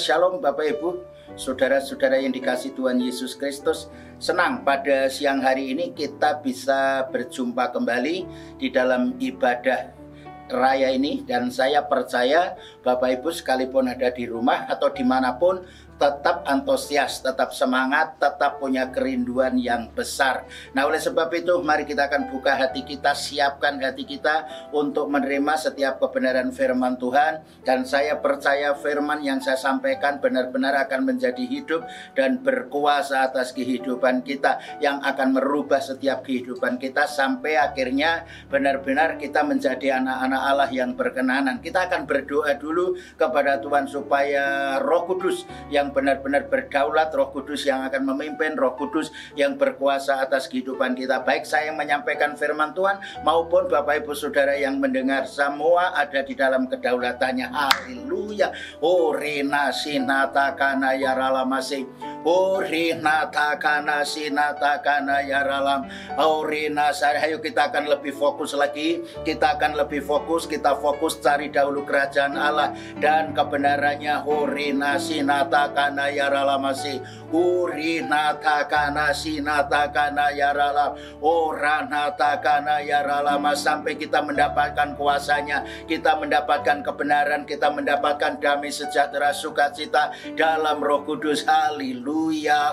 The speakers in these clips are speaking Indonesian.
Shalom Bapak Ibu, saudara-saudara yang dikasihi Tuhan Yesus Kristus. Senang pada siang hari ini kita bisa berjumpa kembali di dalam ibadah raya ini. Dan saya percaya Bapak Ibu sekalipun ada di rumah atau dimanapun, tetap antusias, tetap semangat, tetap punya kerinduan yang besar. Nah, oleh sebab itu mari kita akan buka hati kita, siapkan hati kita untuk menerima setiap kebenaran firman Tuhan. Dan saya percaya firman yang saya sampaikan benar-benar akan menjadi hidup dan berkuasa atas kehidupan kita, yang akan merubah setiap kehidupan kita sampai akhirnya benar-benar kita menjadi anak-anak Allah yang berkenanan. Kita akan berdoa dulu kepada Tuhan supaya Roh Kudus yang benar-benar berdaulat, Roh Kudus yang akan memimpin, Roh Kudus yang berkuasa atas kehidupan kita. Baik saya yang menyampaikan firman Tuhan maupun Bapak Ibu Saudara yang mendengar, semua ada di dalam kedaulatannya. Haleluya. Orina sinata kana yaralamasi. Orina takana sinata kana yaralam. Orina saya. Ayo kita akan lebih fokus lagi. Kita akan lebih fokus. Kita fokus cari dahulu kerajaan Allah dan kebenarannya. Orina sinata kana yaralamasi. Orina takana sinata kana yaralam. Orana takana yaralama, sampai kita mendapatkan kuasanya, kita mendapatkan kebenaran, kita mendapatkan damai sejahtera sukacita dalam Roh Kudus. Haleluya.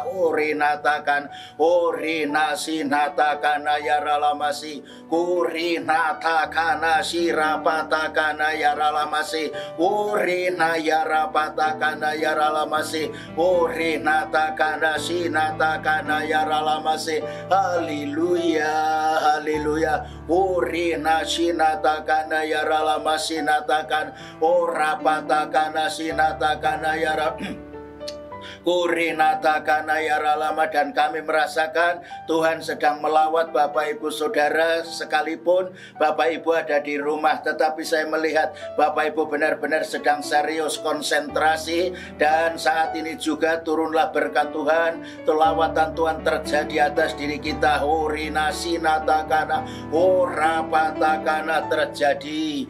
Orina takan, orina sinatakana yaralamasi, kurina takana sirapatakana yaralamasi, orina yarapatakana yaralamasi, orina takana sinatakana yaralamasi. Haleluya, haleluya. Orina sinatakana yaralamasi natakan, orapatakana sinatakana yaralamasi. Kurinata yaralama. Dan kami merasakan Tuhan sedang melawat Bapak Ibu Saudara, sekalipun Bapak Ibu ada di rumah, tetapi saya melihat Bapak Ibu benar-benar sedang serius konsentrasi. Dan saat ini juga turunlah berkat Tuhan, lawatan Tuhan terjadi atas diri kita. Orinasinata orapatakana, terjadi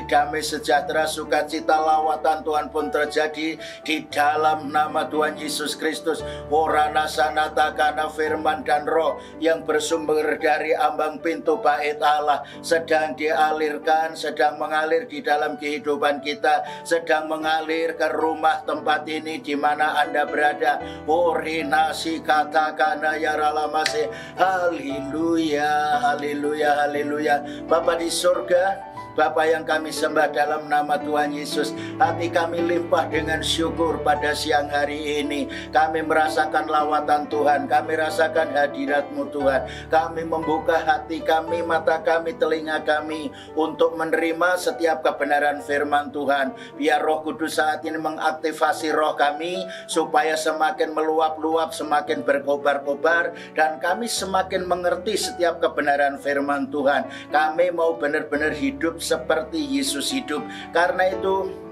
damai sejahtera sukacita, lawatan Tuhan pun terjadi di dalam nama Tuhan Yesus Kristus. Orana sanata, karena firman dan roh yang bersumber dari ambang pintu bait Allah sedang dialirkan, sedang mengalir di dalam kehidupan kita, sedang mengalir ke rumah tempat ini di mana Anda berada. Orinasi katakan yaralamasi. Haleluya, haleluya, haleluya. Bapa di surga, Bapa yang kami sembah dalam nama Tuhan Yesus, hati kami limpah dengan syukur pada siang hari ini. Kami merasakan lawatan Tuhan, kami rasakan hadirat-Mu Tuhan. Kami membuka hati kami, mata kami, telinga kami untuk menerima setiap kebenaran firman Tuhan. Biar Roh Kudus saat ini mengaktifasi roh kami supaya semakin meluap-luap, semakin berkobar-kobar, dan kami semakin mengerti setiap kebenaran firman Tuhan. Kami mau benar-benar hidup seperti Yesus hidup. Karena itu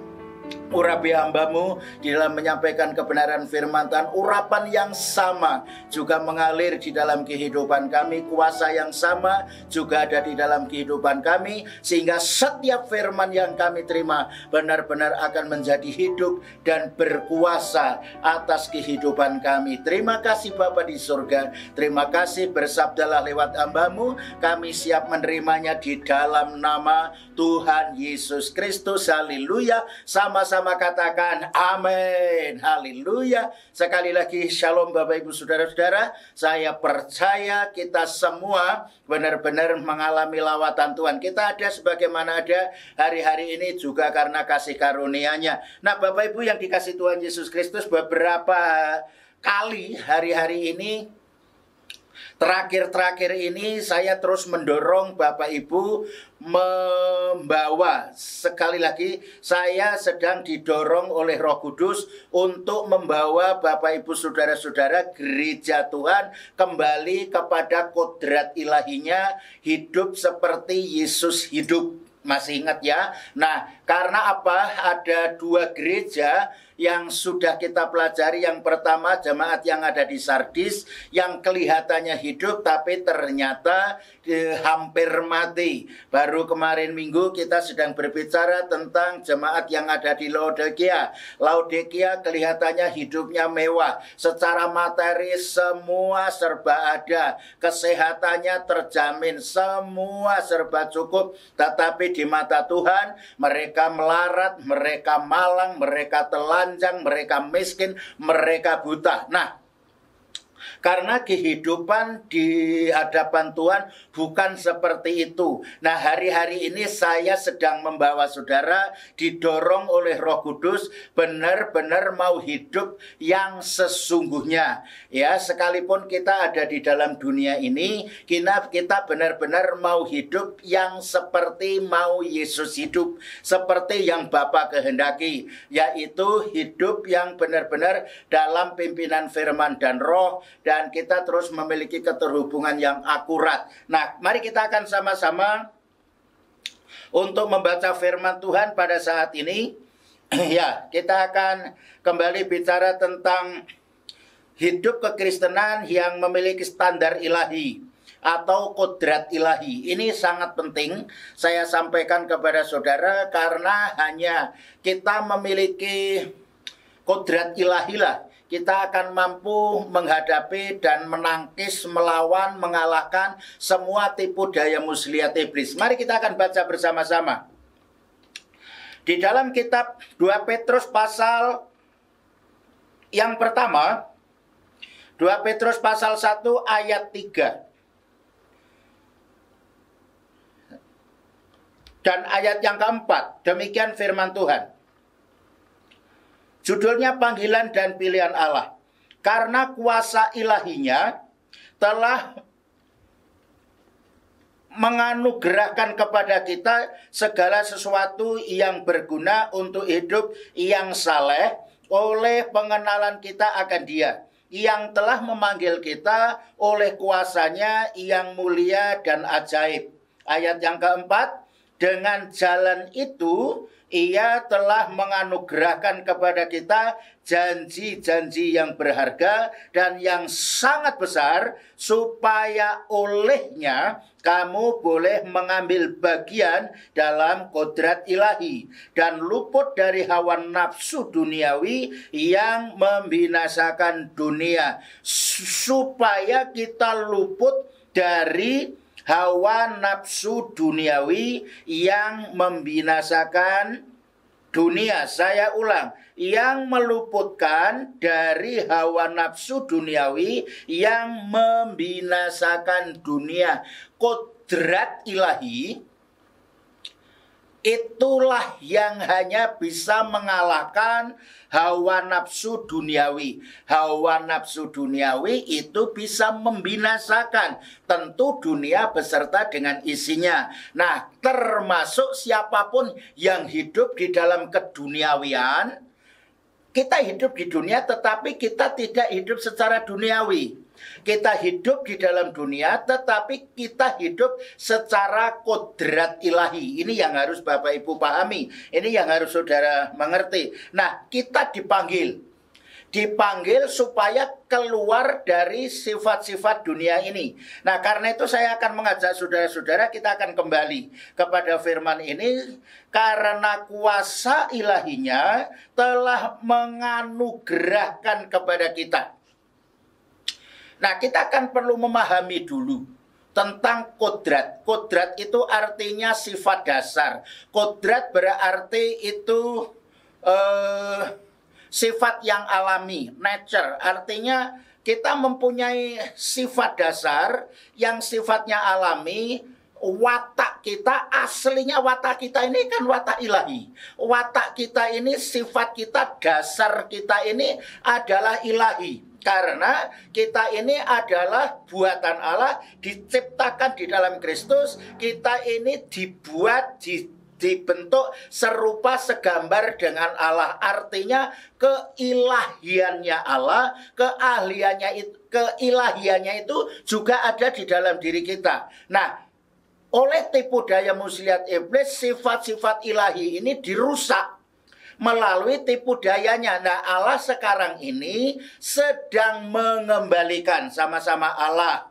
urapi hamba-Mu di dalam menyampaikan kebenaran firman Tuhan. Urapan yang sama juga mengalir di dalam kehidupan kami. Kuasa yang sama juga ada di dalam kehidupan kami, sehingga setiap firman yang kami terima benar-benar akan menjadi hidup dan berkuasa atas kehidupan kami. Terima kasih Bapa di surga. Terima kasih, bersabdalah lewat hamba-Mu. Kami siap menerimanya di dalam nama Tuhan Yesus Kristus. Haleluya. Sama-sama katakan amin. Haleluya. Sekali lagi shalom Bapak Ibu Saudara-saudara. Saya percaya kita semua benar-benar mengalami lawatan Tuhan. Kita ada sebagaimana ada hari-hari ini juga karena kasih karunia-Nya. Nah Bapak Ibu yang dikasihi Tuhan Yesus Kristus, beberapa kali hari-hari ini, terakhir-terakhir ini saya terus mendorong Bapak Ibu membawa, sekali lagi saya sedang didorong oleh Roh Kudus untuk membawa Bapak Ibu Saudara-saudara gereja Tuhan kembali kepada kodrat ilahinya, hidup seperti Yesus hidup. Masih ingat ya? Nah, karena apa? Ada dua gereja yang sudah kita pelajari. Yang pertama, jemaat yang ada di Sardis yang kelihatannya hidup tapi ternyata hampir mati. Baru kemarin minggu kita sedang berbicara tentang jemaat yang ada di Laodikia. Laodikia kelihatannya hidupnya mewah, secara materi semua serba ada, kesehatannya terjamin, semua serba cukup, tetapi di mata Tuhan mereka melarat, mereka malang, mereka telanjang, mereka miskin, mereka buta. Nah, karena kehidupan di hadapan Tuhan bukan seperti itu. Nah, hari-hari ini saya sedang membawa saudara didorong oleh Roh Kudus benar-benar mau hidup yang sesungguhnya. Ya, sekalipun kita ada di dalam dunia ini, kita benar-benar mau hidup yang seperti mau Yesus hidup, seperti yang Bapa kehendaki, yaitu hidup yang benar-benar dalam pimpinan firman dan roh, dan kita terus memiliki keterhubungan yang akurat. Nah, mari kita akan sama-sama untuk membaca firman Tuhan pada saat ini. Ya, kita akan kembali bicara tentang hidup kekristenan yang memiliki standar ilahi atau kodrat ilahi. Ini sangat penting saya sampaikan kepada saudara, karena hanya kita memiliki kodrat ilahi lah kita akan mampu menghadapi dan menangkis, melawan, mengalahkan semua tipu daya muslihat iblis. Mari kita akan baca bersama-sama. Di dalam kitab 2 Petrus pasal yang pertama, 2 Petrus pasal 1 ayat 3. Dan ayat yang keempat, demikian firman Tuhan. Judulnya panggilan dan pilihan Allah. Karena kuasa ilahinya telah menganugerahkan kepada kita segala sesuatu yang berguna untuk hidup yang saleh oleh pengenalan kita akan Dia, yang telah memanggil kita oleh kuasanya yang mulia dan ajaib. Ayat yang keempat, dengan jalan itu Ia telah menganugerahkan kepada kita janji-janji yang berharga dan yang sangat besar, supaya olehnya kamu boleh mengambil bagian dalam kodrat ilahi dan luput dari hawa nafsu duniawi yang membinasakan dunia. Supaya kita luput dari hawa nafsu duniawi yang membinasakan dunia. Saya ulang, yang meluputkan dari hawa nafsu duniawi yang membinasakan dunia. Kodrat ilahi itulah yang hanya bisa mengalahkan hawa nafsu duniawi. Hawa nafsu duniawi itu bisa membinasakan tentu dunia beserta dengan isinya. Nah, termasuk siapapun yang hidup di dalam keduniawian. Kita hidup di dunia tetapi kita tidak hidup secara duniawi. Kita hidup di dalam dunia tetapi kita hidup secara kodrat ilahi. Ini yang harus Bapak Ibu pahami. Ini yang harus saudara mengerti. Nah, kita dipanggil supaya keluar dari sifat-sifat dunia ini. Nah, karena itu saya akan mengajak saudara-saudara, kita akan kembali kepada firman ini, karena kuasa ilahinya telah menganugerahkan kepada kita. Nah, kita akan perlu memahami dulu tentang kodrat. Kodrat itu artinya sifat dasar. Kodrat berarti itu sifat yang alami, nature. Artinya kita mempunyai sifat dasar yang sifatnya alami. Watak kita, aslinya watak kita ini kan watak ilahi. Watak kita ini, sifat kita, dasar kita ini adalah ilahi. Karena kita ini adalah buatan Allah, diciptakan di dalam Kristus. Kita ini dibuat, dibentuk serupa segambar dengan Allah. Artinya keilahiannya Allah, keilahiannya itu juga ada di dalam diri kita. Nah, oleh tipu daya muslihat iblis, sifat-sifat ilahi ini dirusak. melalui tipu dayanya. Nah, Allah sekarang ini sedang mengembalikan, sama-sama Allah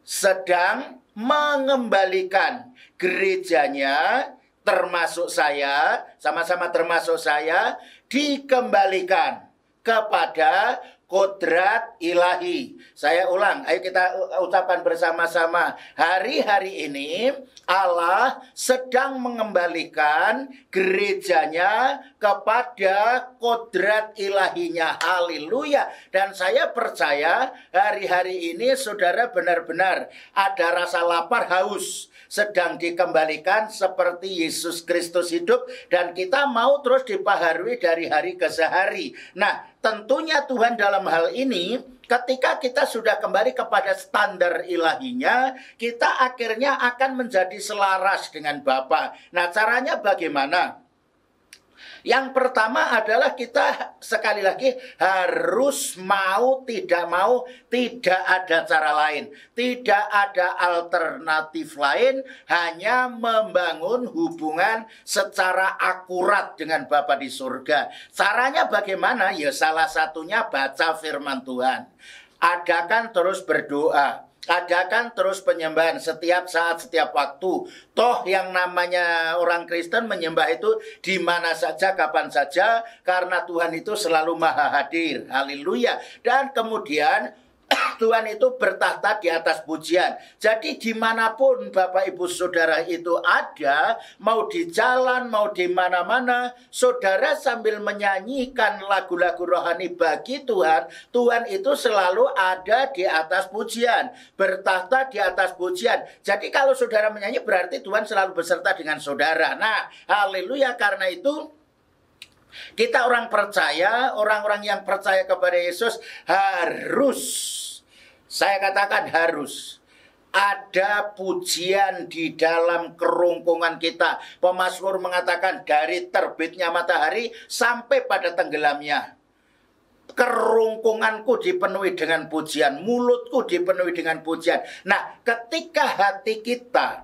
sedang mengembalikan gerejanya, termasuk saya, sama-sama termasuk saya, dikembalikan kepada kodrat ilahi. Saya ulang, ayo kita ucapkan bersama-sama. Hari-hari ini Allah sedang mengembalikan gerejanya kepada kodrat ilahinya. Haleluya. Dan saya percaya hari-hari ini saudara benar-benar ada rasa lapar, haus, sedang dikembalikan seperti Yesus Kristus hidup, dan kita mau terus dipaharui dari hari ke hari. Nah, tentunya Tuhan dalam hal ini, ketika kita sudah kembali kepada standar ilahinya, kita akhirnya akan menjadi selaras dengan Bapa. Nah, caranya bagaimana? Yang pertama adalah kita sekali lagi harus mau, tidak ada cara lain. Tidak ada alternatif lain, hanya membangun hubungan secara akurat dengan Bapa di surga. Caranya bagaimana? Ya salah satunya baca firman Tuhan. Adakan terus berdoa. Adakan terus penyembahan setiap saat, setiap waktu. Toh yang namanya orang Kristen menyembah itu di mana saja, kapan saja, karena Tuhan itu selalu maha hadir. Haleluya. Dan kemudian Tuhan itu bertahta di atas pujian. Jadi dimanapun Bapak Ibu Saudara itu ada, mau di jalan, mau di mana-mana, saudara sambil menyanyikan lagu-lagu rohani bagi Tuhan, Tuhan itu selalu ada di atas pujian, bertahta di atas pujian. Jadi kalau saudara menyanyi berarti Tuhan selalu beserta dengan saudara. Nah, haleluya, karena itu kita orang percaya, orang-orang yang percaya kepada Yesus harus, saya katakan harus, ada pujian di dalam kerongkongan kita. Pemazmur mengatakan dari terbitnya matahari sampai pada tenggelamnya, kerongkonganku dipenuhi dengan pujian, mulutku dipenuhi dengan pujian. Nah, ketika hati kita,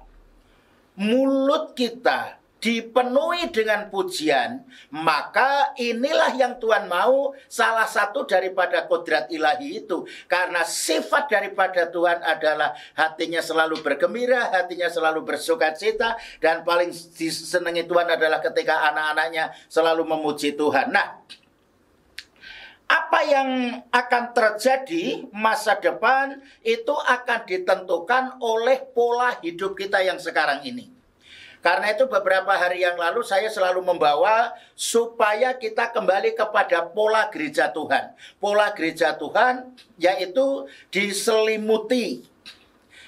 mulut kita dipenuhi dengan pujian, maka inilah yang Tuhan mau, salah satu daripada kodrat ilahi itu. Karena sifat daripada Tuhan adalah hatinya selalu bergembira, hatinya selalu bersukacita, dan paling disenangi Tuhan adalah ketika anak-anaknya selalu memuji Tuhan. Nah, apa yang akan terjadi masa depan itu akan ditentukan oleh pola hidup kita yang sekarang ini. Karena itu beberapa hari yang lalu saya selalu membawa supaya kita kembali kepada pola gereja Tuhan. Pola gereja Tuhan yaitu diselimuti.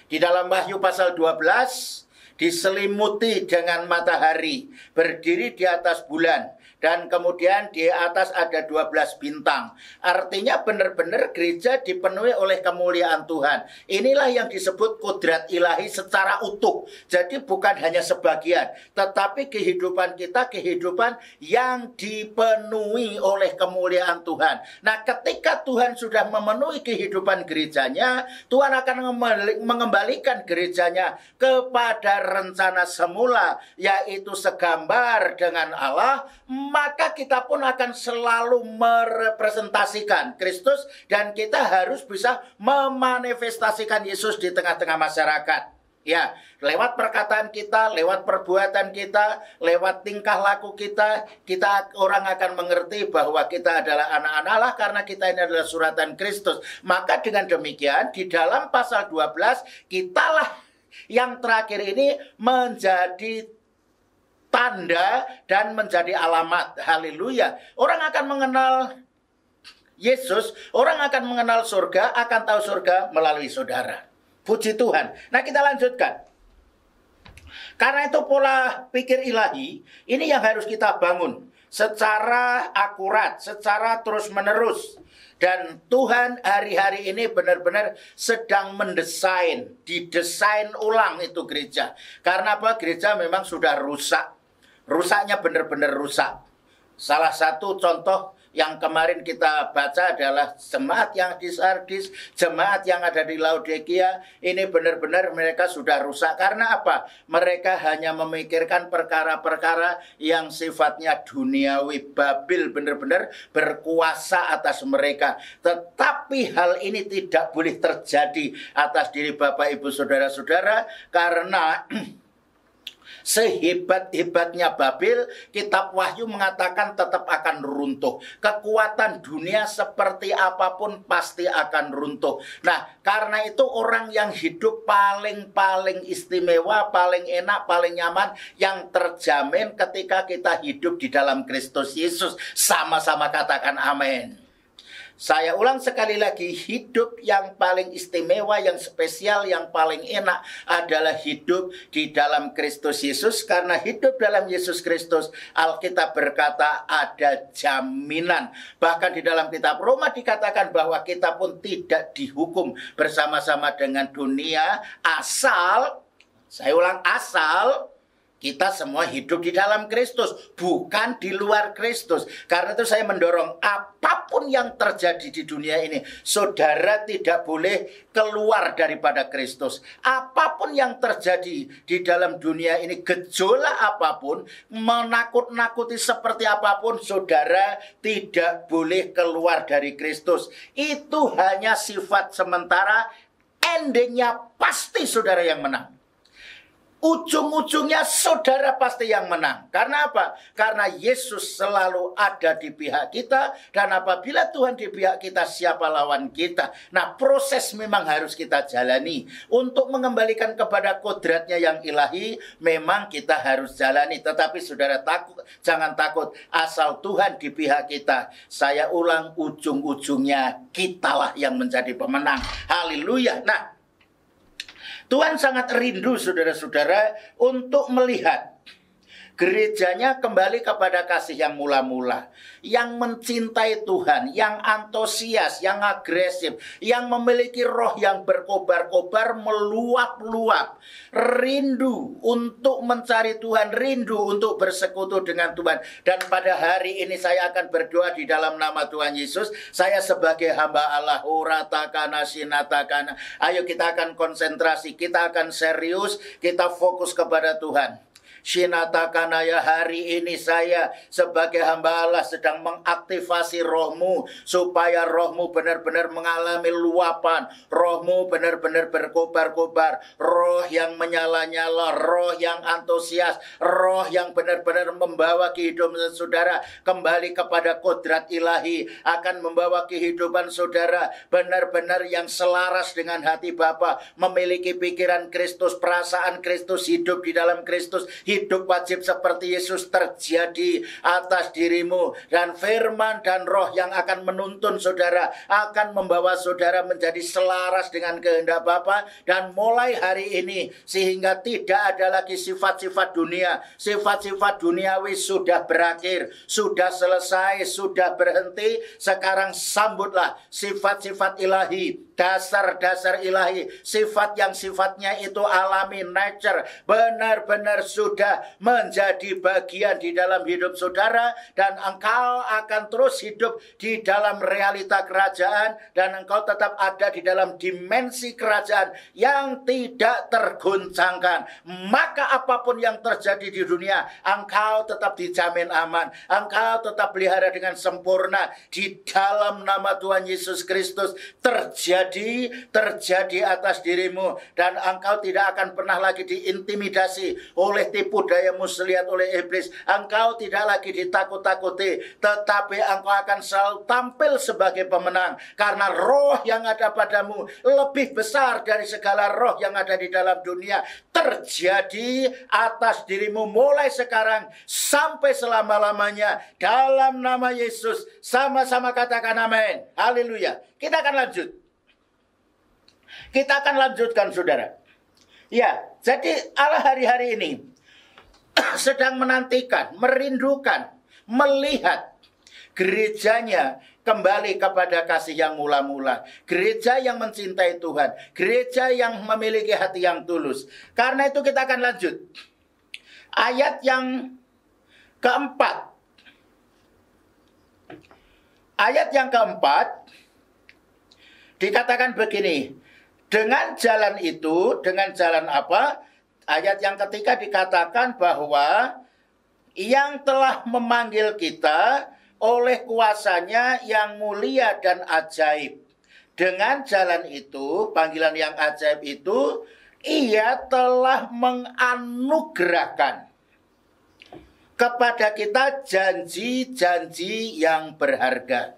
Di dalam Wahyu pasal 12, diselimuti dengan matahari, berdiri di atas bulan. Dan kemudian di atas ada 12 bintang. Artinya benar-benar gereja dipenuhi oleh kemuliaan Tuhan. Inilah yang disebut kodrat ilahi secara utuh. Jadi bukan hanya sebagian, tetapi kehidupan kita, kehidupan yang dipenuhi oleh kemuliaan Tuhan. Nah, ketika Tuhan sudah memenuhi kehidupan gerejanya, Tuhan akan mengembalikan gerejanya kepada rencana semula, yaitu segambar dengan Allah. Maka kita pun akan selalu merepresentasikan Kristus, dan kita harus bisa memanifestasikan Yesus di tengah-tengah masyarakat. Ya, lewat perkataan kita, lewat perbuatan kita, lewat tingkah laku kita, orang akan mengerti bahwa kita adalah anak-anak Allah karena kita ini adalah suratan Kristus. Maka dengan demikian di dalam pasal 12 kitalah yang terakhir ini menjadi tanda dan menjadi alamat. Haleluya. Orang akan mengenal Yesus, orang akan mengenal surga, akan tahu surga melalui saudara. Puji Tuhan. Nah, kita lanjutkan. Karena itu pola pikir ilahi, ini yang harus kita bangun secara akurat, secara terus-menerus. Dan Tuhan hari-hari ini benar-benar sedang didesain ulang itu gereja. Karena apa? Gereja memang sudah rusak. Rusaknya benar-benar rusak. Salah satu contoh Yang kemarin kita baca adalah jemaat yang di Sardis, jemaat yang ada di Laodikia. Ini benar-benar mereka sudah rusak. Karena apa? Mereka hanya memikirkan perkara-perkara yang sifatnya duniawi. Babil benar-benar berkuasa atas mereka. Tetapi hal ini tidak boleh terjadi atas diri Bapak, Ibu, Saudara-saudara. Karena sehebat-hebatnya Babil, kitab Wahyu mengatakan tetap akan runtuh. Kekuatan dunia seperti apapun pasti akan runtuh. Nah, karena itu orang yang hidup paling istimewa, paling enak, paling nyaman, yang terjamin ketika kita hidup di dalam Kristus Yesus. Sama-sama katakan amin. Saya ulang sekali lagi, hidup yang paling istimewa, yang spesial, yang paling enak adalah hidup di dalam Kristus Yesus. Karena hidup dalam Yesus Kristus, Alkitab berkata ada jaminan. Bahkan di dalam kitab Roma dikatakan bahwa kita pun tidak dihukum bersama-sama dengan dunia, asal, saya ulang, asal kita semua hidup di dalam Kristus, bukan di luar Kristus. Karena itu saya mendorong apapun yang terjadi di dunia ini, saudara tidak boleh keluar daripada Kristus. Apapun yang terjadi di dalam dunia ini, gejolak apapun, menakut-nakuti seperti apapun, saudara tidak boleh keluar dari Kristus. Itu hanya sifat sementara, endingnya pasti saudara yang menang. Ujung-ujungnya saudara pasti yang menang. Karena apa? Karena Yesus selalu ada di pihak kita. Dan apabila Tuhan di pihak kita, siapa lawan kita? Nah, proses memang harus kita jalani. Untuk mengembalikan kepada kodratnya yang ilahi, memang kita harus jalani. Tetapi saudara jangan takut. Asal Tuhan di pihak kita. Saya ulang, ujung-ujungnya kitalah yang menjadi pemenang. Haleluya. Nah, Tuhan sangat rindu saudara-saudara untuk melihat gerejanya kembali kepada kasih yang mula-mula, yang mencintai Tuhan, yang antusias, yang agresif, yang memiliki roh yang berkobar-kobar, meluap-luap, rindu untuk mencari Tuhan, rindu untuk bersekutu dengan Tuhan. Dan pada hari ini saya akan berdoa di dalam nama Tuhan Yesus. Saya sebagai hamba Allah, uratakana sinatakana. Ayo kita akan konsentrasi, kita akan serius, kita fokus kepada Tuhan. Shinatakanaya, hari ini saya sebagai hamba Allah sedang mengaktifasi rohmu, supaya rohmu benar-benar mengalami luapan, rohmu benar-benar berkobar-kobar, roh yang menyala-nyala, roh yang antusias, roh yang benar-benar membawa kehidupan saudara kembali kepada kodrat ilahi, akan membawa kehidupan saudara benar-benar yang selaras dengan hati Bapa, memiliki pikiran Kristus, perasaan Kristus, hidup di dalam Kristus. Hidup wajib seperti Yesus terjadi atas dirimu. Dan firman dan roh yang akan menuntun saudara, akan membawa saudara menjadi selaras dengan kehendak Bapa. Dan mulai hari ini, sehingga tidak ada lagi sifat-sifat dunia. Sifat-sifat duniawi sudah berakhir, sudah selesai, sudah berhenti. Sekarang sambutlah sifat-sifat ilahi, dasar-dasar ilahi, sifat yang sifatnya itu alami, nature, benar-benar sudah menjadi bagian di dalam hidup saudara. Dan engkau akan terus hidup di dalam realita kerajaan, dan engkau tetap ada di dalam dimensi kerajaan yang tidak tergoncangkan. Maka apapun yang terjadi di dunia, engkau tetap dijamin aman, engkau tetap pelihara dengan sempurna di dalam nama Tuhan Yesus Kristus. Terjadi atas dirimu, dan engkau tidak akan pernah lagi diintimidasi oleh tipu daya muslihat oleh iblis. Engkau tidak lagi ditakut-takuti, tetapi engkau akan selalu tampil sebagai pemenang, karena roh yang ada padamu lebih besar dari segala roh yang ada di dalam dunia. Terjadi atas dirimu mulai sekarang sampai selama-lamanya dalam nama Yesus. Sama-sama katakan amin. Haleluya. Kita akan lanjut. Kita akan lanjutkan saudara. Ya, jadi Allah hari-hari ini sedang menantikan, merindukan, melihat gerejanya kembali kepada kasih yang mula-mula. Gereja yang mencintai Tuhan, gereja yang memiliki hati yang tulus. Karena itu kita akan lanjut. Ayat yang keempat. Ayat yang keempat dikatakan begini, dengan jalan itu, dengan jalan apa? Ayat yang ketiga dikatakan bahwa yang telah memanggil kita oleh kuasanya yang mulia dan ajaib. Dengan jalan itu, panggilan yang ajaib itu, ia telah menganugerahkan kepada kita janji-janji yang berharga.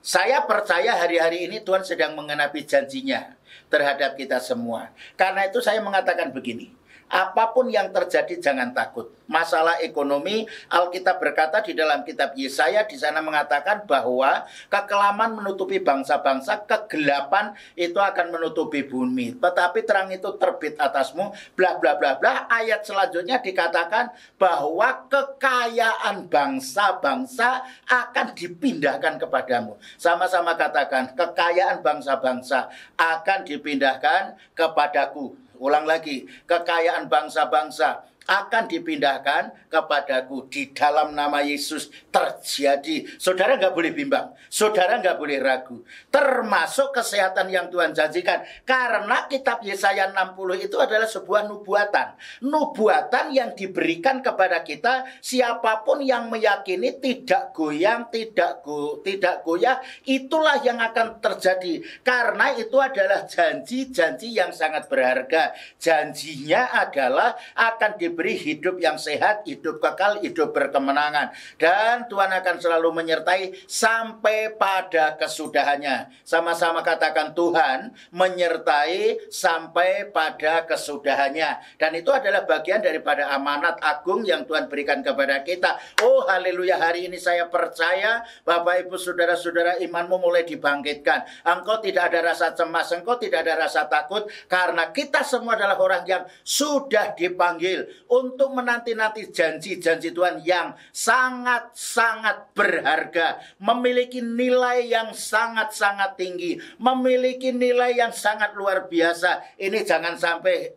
Saya percaya hari-hari ini Tuhan sedang mengenapi janjinya terhadap kita semua. Karena itu saya mengatakan begini, apapun yang terjadi jangan takut. Masalah ekonomi, Alkitab berkata di dalam kitab Yesaya di sana mengatakan bahwa kekelaman menutupi bangsa-bangsa, kegelapan itu akan menutupi bumi. Tetapi terang itu terbit atasmu, bla bla bla bla. Ayat selanjutnya dikatakan bahwa kekayaan bangsa-bangsa akan dipindahkan kepadamu. Sama-sama katakan, kekayaan bangsa-bangsa akan dipindahkan kepadaku. Ulang lagi, kekayaan bangsa-bangsa akan dipindahkan kepadaku. Di dalam nama Yesus terjadi. Saudara nggak boleh bimbang, saudara nggak boleh ragu. Termasuk kesehatan yang Tuhan janjikan. Karena kitab Yesaya 60 itu adalah sebuah nubuatan. Nubuatan yang diberikan kepada kita, siapapun yang meyakini tidak goyang, tidak goyah, itulah yang akan terjadi. Karena itu adalah janji-janji yang sangat berharga. Janjinya adalah akan diberi hidup yang sehat, hidup kekal, hidup berkemenangan. Dan Tuhan akan selalu menyertai sampai pada kesudahannya. Sama-sama katakan, Tuhan menyertai sampai pada kesudahannya. Dan itu adalah bagian daripada amanat agung yang Tuhan berikan kepada kita. Oh haleluya, hari ini saya percaya Bapak Ibu Saudara-saudara, imanmu mulai dibangkitkan. Engkau tidak ada rasa cemas, engkau tidak ada rasa takut. Karena kita semua adalah orang yang sudah dipanggil untuk menanti-nanti janji-janji Tuhan yang sangat-sangat berharga, memiliki nilai yang sangat-sangat tinggi, memiliki nilai yang sangat luar biasa. Ini jangan sampai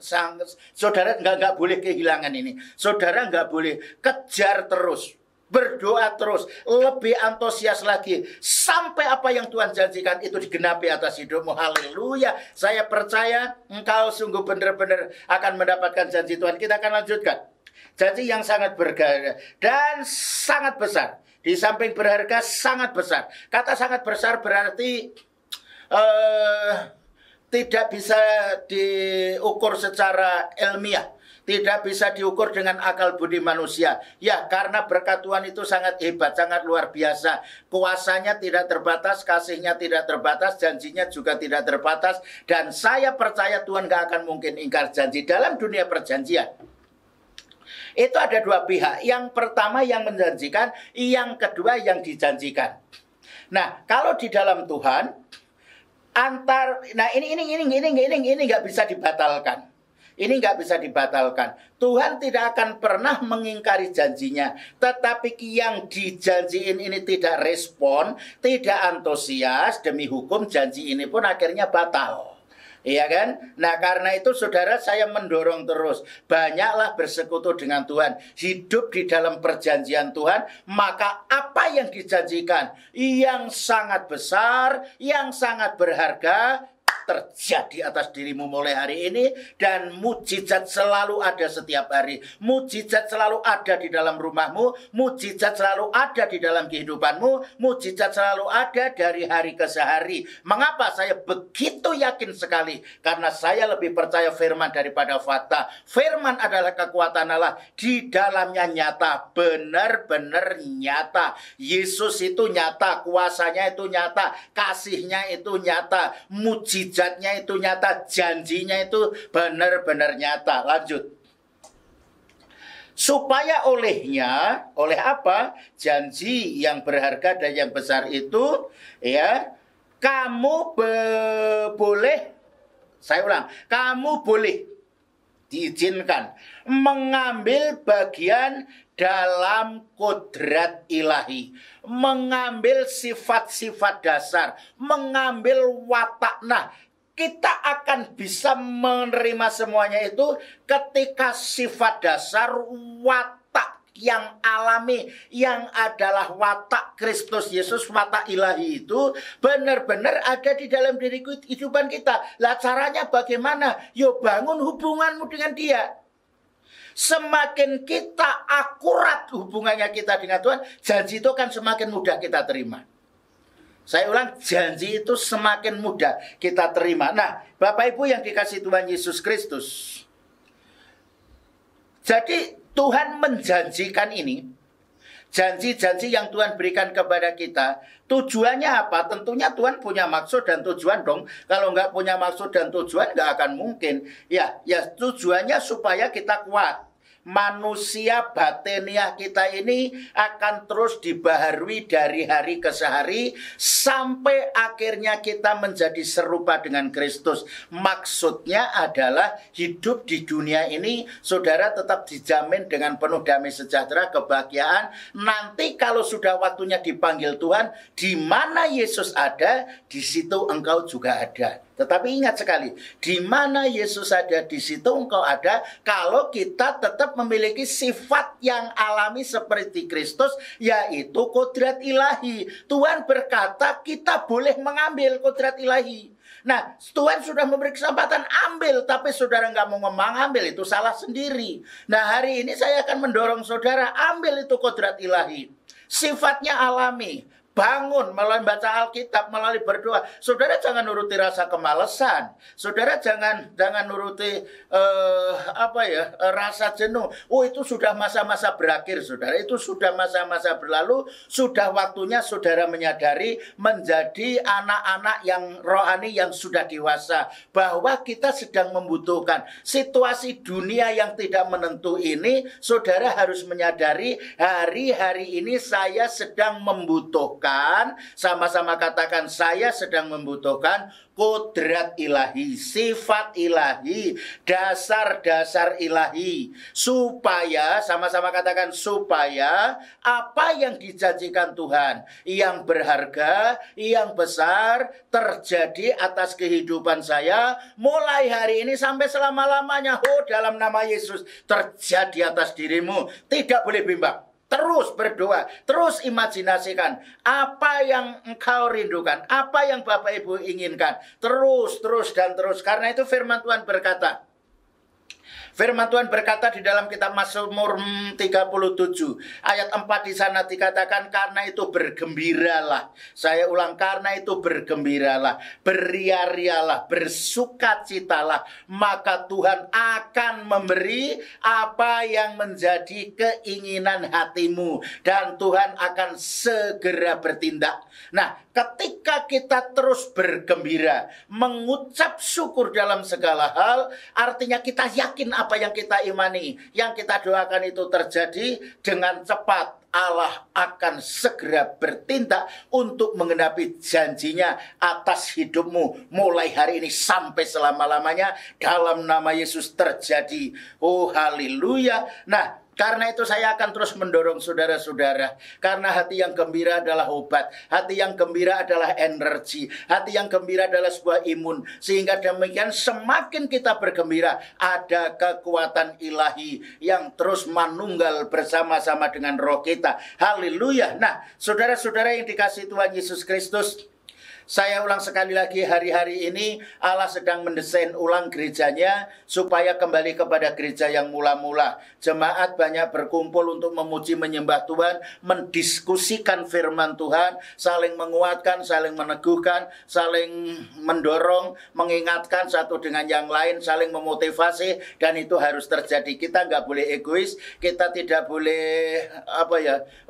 saudara nggak boleh kehilangan ini. Saudara nggak boleh, kejar terus, berdoa terus, lebih antusias lagi, sampai apa yang Tuhan janjikan itu digenapi atas hidupmu. Haleluya. Saya percaya engkau sungguh benar-benar akan mendapatkan janji Tuhan. Kita akan lanjutkan. Janji yang sangat berharga dan sangat besar. Di samping berharga, sangat besar. Kata sangat besar berarti tidak bisa diukur secara ilmiah. Tidak bisa diukur dengan akal budi manusia. Ya, karena berkat Tuhan itu sangat hebat, sangat luar biasa. Kuasanya tidak terbatas, kasihnya tidak terbatas, janjinya juga tidak terbatas. Dan saya percaya Tuhan gak akan mungkin ingkar janji dalam dunia perjanjian. Itu ada dua pihak. Yang pertama yang menjanjikan, yang kedua yang dijanjikan. Nah, kalau di dalam Tuhan, ini nggak bisa dibatalkan. Ini nggak bisa dibatalkan. Tuhan tidak akan pernah mengingkari janjinya. Tetapi yang dijanjiin ini tidak respon, tidak antusias, demi hukum janji ini pun akhirnya batal. Iya kan? Nah karena itu saudara, saya mendorong terus, banyaklah bersekutu dengan Tuhan, hidup di dalam perjanjian Tuhan. Maka apa yang dijanjikan, yang sangat besar, yang sangat berharga, terjadi atas dirimu mulai hari ini. Dan mujizat selalu ada setiap hari. Mujizat selalu ada di dalam rumahmu. Mujizat selalu ada di dalam kehidupanmu. Mujizat selalu ada dari hari ke hari. Mengapa saya begitu yakin sekali? Karena saya lebih percaya firman daripada fakta. Firman adalah kekuatan Allah. Di dalamnya nyata, benar-benar nyata. Yesus itu nyata, kuasanya itu nyata, kasihnya itu nyata, mujizatnya itu nyata, janjinya itu benar-benar nyata. Lanjut. Supaya olehnya, oleh apa? Janji yang berharga dan yang besar itu, ya, kamu boleh, saya ulang, kamu boleh diizinkan mengambil bagian dalam kodrat ilahi, mengambil sifat-sifat dasar, mengambil watak. Nah, kita akan bisa menerima semuanya itu ketika sifat dasar, watak yang alami, yang adalah watak Kristus Yesus, watak ilahi itu benar-benar ada di dalam diri kehidupan kita. Lah caranya bagaimana? Yo bangun hubunganmu dengan Dia. Semakin kita akurat hubungannya kita dengan Tuhan, janji itu akan semakin mudah kita terima. Saya ulang, janji itu semakin mudah kita terima. Nah, Bapak Ibu yang dikasih Tuhan Yesus Kristus, jadi Tuhan menjanjikan ini, janji-janji yang Tuhan berikan kepada kita, tujuannya apa? Tentunya Tuhan punya maksud dan tujuan dong. Kalau nggak punya maksud dan tujuan nggak akan mungkin. Ya tujuannya supaya kita kuat. Manusia batiniah kita ini akan terus dibaharui dari hari ke hari sampai akhirnya kita menjadi serupa dengan Kristus. Maksudnya adalah hidup di dunia ini saudara tetap dijamin dengan penuh damai sejahtera, kebahagiaan. Nanti kalau sudah waktunya dipanggil Tuhan, di mana Yesus ada, di situ engkau juga ada. Tetapi ingat sekali, di mana Yesus ada, di situ engkau ada. Kalau kita tetap memiliki sifat yang alami seperti Kristus, yaitu kodrat ilahi. Tuhan berkata kita boleh mengambil kodrat ilahi. Nah, Tuhan sudah memberi kesempatan ambil, tapi saudara nggak mau mengambil, itu salah sendiri. Nah, hari ini saya akan mendorong saudara ambil itu kodrat ilahi. Sifatnya alami. Bangun melalui baca Alkitab, melalui berdoa. Saudara jangan nuruti rasa kemalasan. Saudara jangan nuruti rasa jenuh. Oh, itu sudah masa-masa berakhir, saudara. Itu sudah masa-masa berlalu. Sudah waktunya saudara menyadari menjadi anak-anak yang rohani yang sudah dewasa. Bahwa kita sedang membutuhkan situasi dunia yang tidak menentu ini. Saudara harus menyadari hari-hari ini saya sedang membutuhkan. Sama-sama katakan, saya sedang membutuhkan kodrat ilahi, sifat ilahi, dasar-dasar ilahi, supaya, sama-sama katakan, supaya apa yang dijanjikan Tuhan yang berharga, yang besar terjadi atas kehidupan saya mulai hari ini sampai selama-lamanya. Oh, dalam nama Yesus terjadi atas dirimu, tidak boleh bimbang. Terus berdoa, terus imajinasikan apa yang engkau rindukan, apa yang Bapak Ibu inginkan. Terus dan terus. Karena itu firman Tuhan berkata, di dalam kitab Mazmur 37 ayat 4 di sana dikatakan, karena itu bergembiralah. Saya ulang, karena itu bergembiralah, beria-rialah, bersukacitalah, maka Tuhan akan memberi apa yang menjadi keinginan hatimu dan Tuhan akan segera bertindak. Nah, ketika kita terus bergembira, mengucap syukur dalam segala hal, artinya kita yakin apa yang kita imani, yang kita doakan itu terjadi dengan cepat. Allah akan segera bertindak untuk menggenapi janjinya atas hidupmu mulai hari ini sampai selama-lamanya. Dalam nama Yesus terjadi. Oh, haleluya. Nah, karena itu saya akan terus mendorong saudara-saudara. Karena hati yang gembira adalah obat. Hati yang gembira adalah energi. Hati yang gembira adalah sebuah imun. Sehingga demikian semakin kita bergembira, ada kekuatan ilahi yang terus manunggal bersama-sama dengan roh kita. Haleluya. Nah, saudara-saudara yang dikasihi Tuhan Yesus Kristus, saya ulang sekali lagi, hari-hari ini Allah sedang mendesain ulang gerejanya supaya kembali kepada gereja yang mula-mula. Jemaat banyak berkumpul untuk memuji menyembah Tuhan, mendiskusikan firman Tuhan, saling menguatkan, saling meneguhkan, saling mendorong, mengingatkan satu dengan yang lain, saling memotivasi, dan itu harus terjadi. Kita nggak boleh egois, kita tidak boleh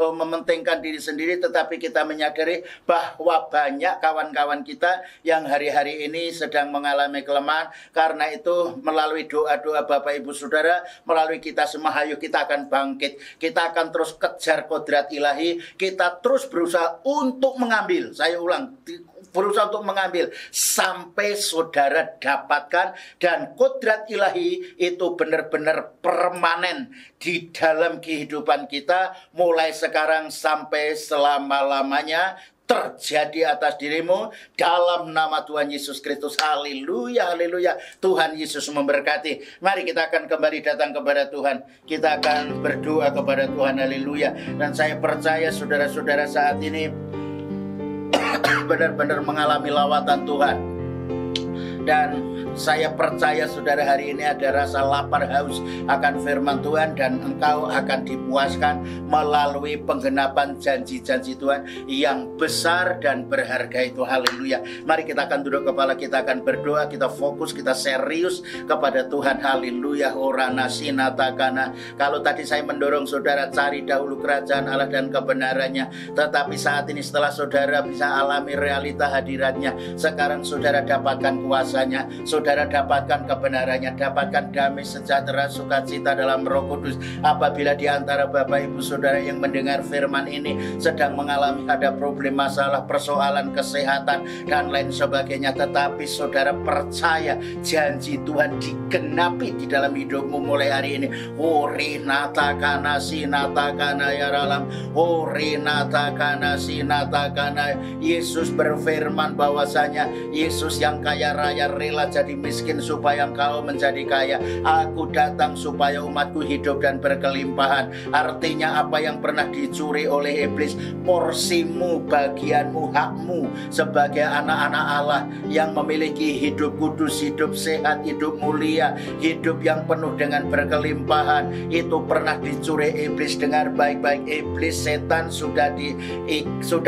mementingkan diri sendiri, tetapi kita menyadari bahwa banyak kawan-kawan kita yang hari-hari ini sedang mengalami kelemahan. Karena itu melalui doa-doa Bapak Ibu Saudara, melalui kita semua, hayu kita akan bangkit. Kita akan terus kejar kodrat ilahi. Kita terus berusaha untuk mengambil. Saya ulang, berusaha untuk mengambil sampai saudara dapatkan, dan kodrat ilahi itu benar-benar permanen di dalam kehidupan kita mulai sekarang sampai selama-lamanya. terjadi atas dirimu dalam nama Tuhan Yesus Kristus. Haleluya, haleluya. Tuhan Yesus memberkati. Mari kita akan kembali datang kepada Tuhan. Kita akan berdoa kepada Tuhan. Haleluya. Dan saya percaya saudara-saudara saat ini benar-benar mengalami lawatan Tuhan. Dan saya percaya saudara hari ini ada rasa lapar haus akan firman Tuhan, dan engkau akan dipuaskan melalui penggenapan janji-janji Tuhan yang besar dan berharga itu. Haleluya. Mari kita akan duduk kepala, kita akan berdoa, kita fokus, kita serius kepada Tuhan. Haleluya. Horana sinatakana. Kalau tadi saya mendorong saudara cari dahulu kerajaan Allah dan kebenarannya, tetapi saat ini setelah saudara bisa alami realita hadiratnya, sekarang saudara dapatkan kuasanya, saudara dapatkan kebenarannya, dapatkan damai, sejahtera, sukacita dalam Roh Kudus. Apabila di antara Bapak Ibu Saudara yang mendengar firman ini sedang mengalami ada problem, masalah, persoalan kesehatan dan lain sebagainya, tetapi saudara percaya janji Tuhan digenapi di dalam hidupmu mulai hari ini. Ori natakana sinatakana ya ralam. Ori natakana sinatakana. Yesus berfirman bahwasanya Yesus yang kaya raya rela jadi miskin supaya engkau menjadi kaya. Aku datang supaya umatku hidup dan berkelimpahan. Artinya apa yang pernah dicuri oleh iblis, porsimu, bagianmu, hakmu sebagai anak-anak Allah yang memiliki hidup kudus, hidup sehat, hidup mulia, hidup yang penuh dengan berkelimpahan, itu pernah dicuri iblis. Dengar baik-baik, iblis, setan sudah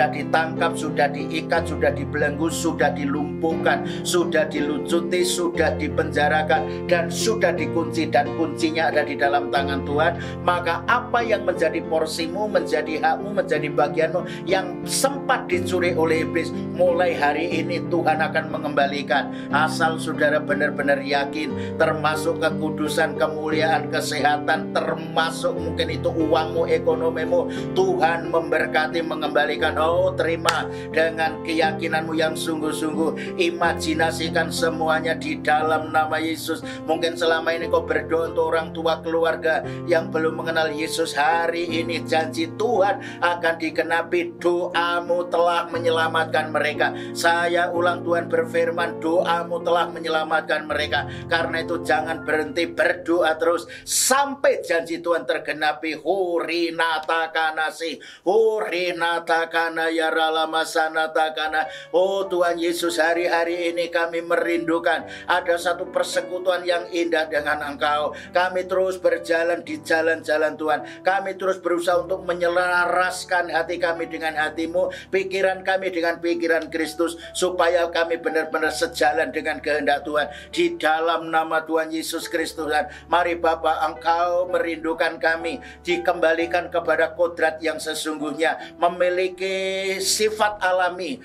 ditangkap, sudah diikat, sudah dibelenggu, sudah dilumpuhkan, sudah dilucuti, sudah dipenjarakan, dan sudah dikunci, dan kuncinya ada di dalam tangan Tuhan. Maka apa yang menjadi porsimu, menjadi hakmu, menjadi bagianmu yang sempat dicuri oleh iblis, mulai hari ini Tuhan akan mengembalikan. Asal saudara benar-benar yakin, termasuk kekudusan, kemuliaan, kesehatan, termasuk mungkin itu uangmu, ekonomimu, Tuhan memberkati, mengembalikan. Oh, terima dengan keyakinanmu yang sungguh-sungguh, imajinasikan semuanya di dalam nama Yesus. Mungkin selama ini kau berdoa untuk orang tua, keluarga yang belum mengenal Yesus. Hari ini janji Tuhan akan digenapi. Doamu telah menyelamatkan mereka. Saya ulang, Tuhan berfirman, doamu telah menyelamatkan mereka. Karena itu jangan berhenti berdoa terus sampai janji Tuhan tergenapi. Hurinatakana-si, hurinatakana ya ralamasanatakana. Oh Tuhan Yesus, hari-hari ini kami merindukan ada satu persekutuan yang indah dengan Engkau. Kami terus berjalan di jalan-jalan Tuhan. Kami terus berusaha untuk menyelaraskan hati kami dengan hati-Mu, pikiran kami dengan pikiran Kristus, supaya kami benar-benar sejalan dengan kehendak Tuhan. Di dalam nama Tuhan Yesus Kristus, mari Bapa, Engkau merindukan kami dikembalikan kepada kodrat yang sesungguhnya, memiliki sifat alami,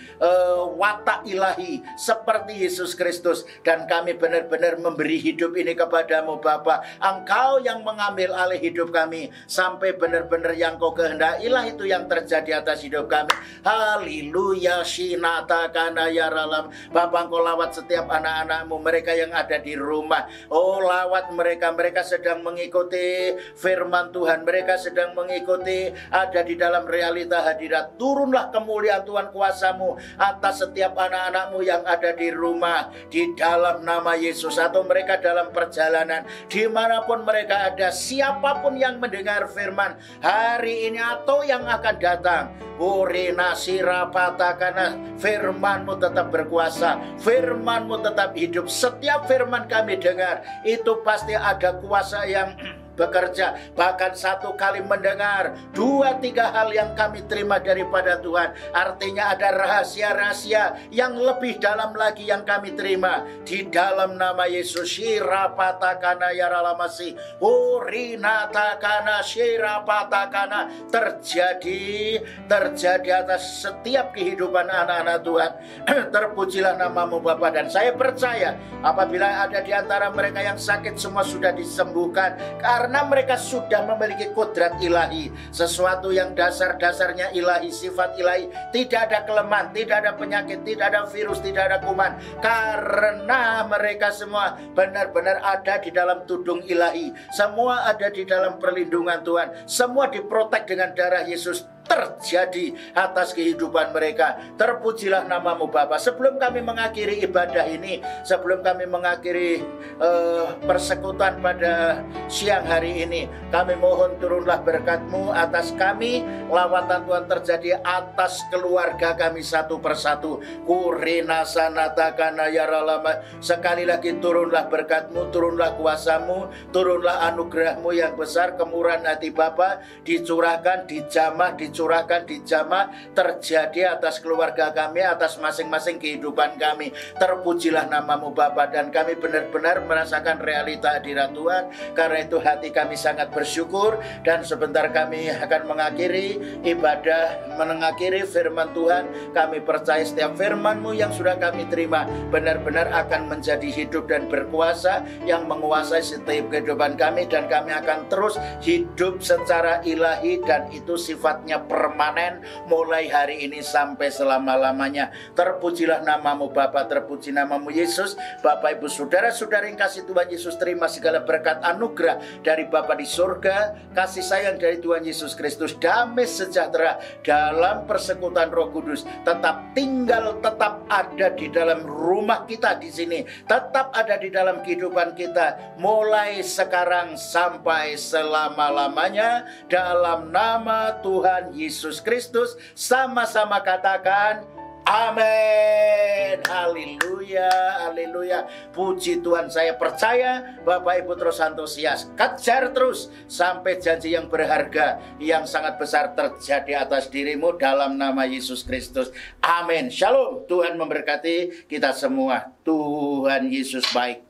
watak ilahi seperti Yesus Kristus. Dan kami benar-benar memberi hidup ini kepadamu Bapa. Engkau yang mengambil alih hidup kami sampai benar-benar yang Kau kehendakilah itu yang terjadi atas hidup kami. Haleluya. Sinatakana ya ralam. Bapa, Engkau lawat setiap anak-anak-Mu, mereka yang ada di rumah. Oh, lawat mereka. Mereka sedang mengikuti firman Tuhan, mereka sedang mengikuti, ada di dalam realita hadirat. Turunlah kemuliaan Tuhan, kuasa-Mu atas setiap anak-anak-Mu yang ada di rumah, di dalam nama Yesus. Atau mereka dalam perjalanan, dimanapun mereka ada, siapapun yang mendengar firman hari ini atau yang akan datang, firman-Mu tetap berkuasa, firman-Mu tetap hidup. Setiap firman kami dengar, itu pasti ada kuasa yang bekerja. Bahkan satu kali mendengar, 2-3 hal yang kami terima daripada Tuhan. Artinya ada rahasia-rahasia yang lebih dalam lagi yang kami terima. Di dalam nama Yesus. Shirapatakana yaralamasi, urinatakana shirapatakana. Terjadi atas setiap kehidupan anak-anak Tuhan. Terpujilah nama-Mu Bapa. Dan saya percaya apabila ada di antara mereka yang sakit, semua sudah disembuhkan karena mereka sudah memiliki kodrat ilahi, sesuatu yang dasar-dasarnya ilahi, sifat ilahi. Tidak ada kelemahan, tidak ada penyakit, tidak ada virus, tidak ada kuman, karena mereka semua benar-benar ada di dalam tudung ilahi. Semua ada di dalam perlindungan Tuhan, semua diprotek dengan darah Yesus. terjadi atas kehidupan mereka. Terpujilah namamu Bapa. Sebelum kami mengakhiri ibadah ini, sebelum kami mengakhiri persekutuan pada siang hari ini, kami mohon turunlah berkat-Mu atas kami. Lawatan Tuhan terjadi atas keluarga kami satu persatu. Kurina sanata kana yaralama. Sekali lagi turunlah berkat-Mu, turunlah kuasa-Mu, turunlah anugerah-Mu yang besar. Kemurahan hati Bapa dicurahkan, dijamah, terjadi atas keluarga kami, atas masing-masing kehidupan kami. Terpujilah namamu Bapa, dan kami benar-benar merasakan realita hadirat Tuhan. Karena itu hati kami sangat bersyukur, dan sebentar kami akan mengakhiri ibadah, mengakhiri firman Tuhan. Kami percaya setiap firman-Mu yang sudah kami terima benar-benar akan menjadi hidup dan berkuasa, yang menguasai setiap kehidupan kami, dan kami akan terus hidup secara ilahi, dan itu sifatnya permanen mulai hari ini sampai selama-lamanya. Terpujilah namamu Bapa, terpuji namamu Yesus. Bapak Ibu saudara-saudara yang kasih Tuhan Yesus, terima segala berkat anugerah dari Bapa di surga, kasih sayang dari Tuhan Yesus Kristus, damai sejahtera dalam persekutuan Roh Kudus tetap tinggal, tetap ada di dalam rumah kita di sini, tetap ada di dalam kehidupan kita mulai sekarang sampai selama-lamanya. Dalam nama Tuhan Yesus Kristus sama-sama katakan amin. Haleluya, haleluya. Puji Tuhan, saya percaya Bapak Ibu terus antusias, kejar terus sampai janji yang berharga, yang sangat besar terjadi atas dirimu dalam nama Yesus Kristus. Amin. Shalom. Tuhan memberkati kita semua. Tuhan Yesus baik.